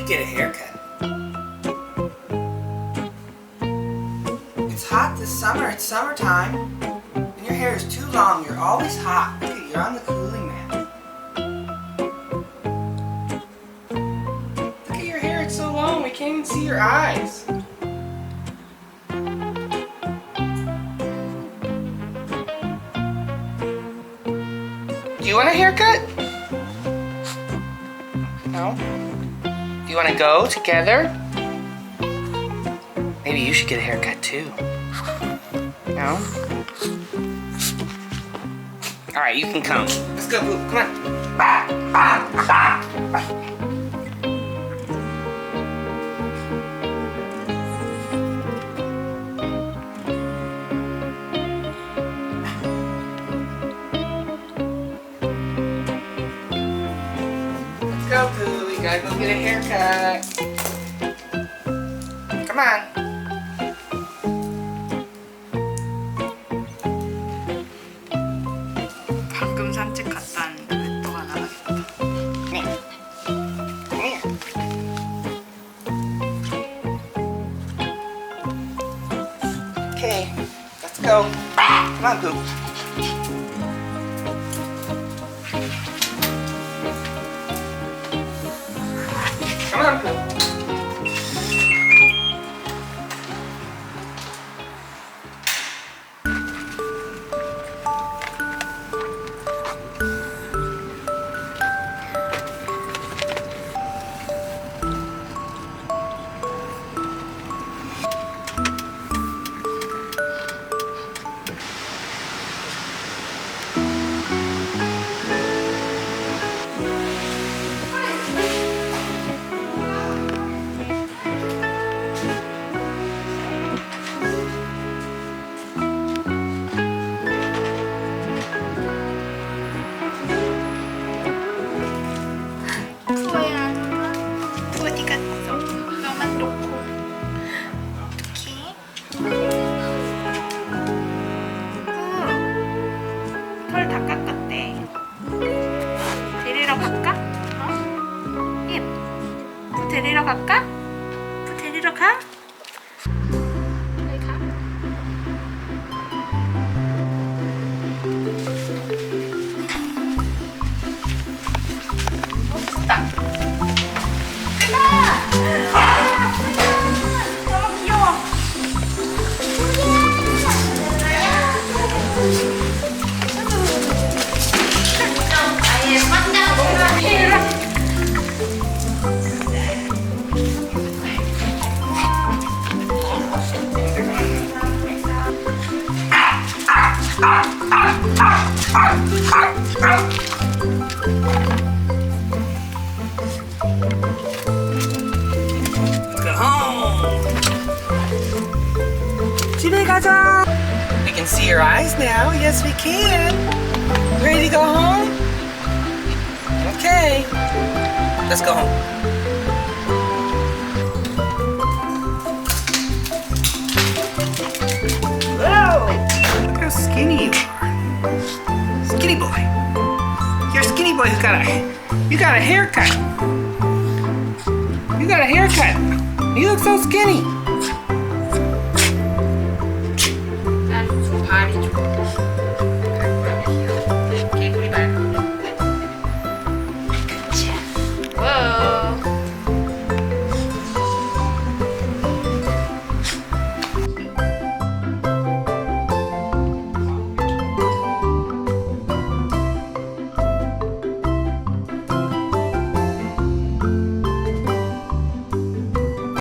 could get a haircut. It's hot this summer. It's summertime. And your hair is too long. You're always hot. Look at, you're on the cooling mat. Look at your hair. It's so long. We can't even see your eyes. Do you want a haircut? No? Do you want to go together? Maybe you should get a haircut too. No? Alright, you can come. Let's go, Pooh. Come on. Bah, bah, bah, bah. Let's go, Pooh. We gotta go get a haircut. Come on. 방금 산책 갔다 왔는데 왜 또 안 나가겠다. 네. 네. Okay, let's go. Come on, Pooh. Come on, Pooh. 푸어야, 푸어 어디 갔어? 너만 놓고. 어떡해? 털 다 깎았대. 데리러 갈까? 어? 예. 푸 데리러 갈까? 푸 데리러 가? 빨리 가. 너무 귀여워. Go home. 집에 가자. We can see your eyes now. Yes, we can. Ready to go home? Okay. Let's go home. Whoa! Look how skinny you are. Skinny boy. You're a skinny boy who's you got a haircut. You got a haircut. You look so skinny.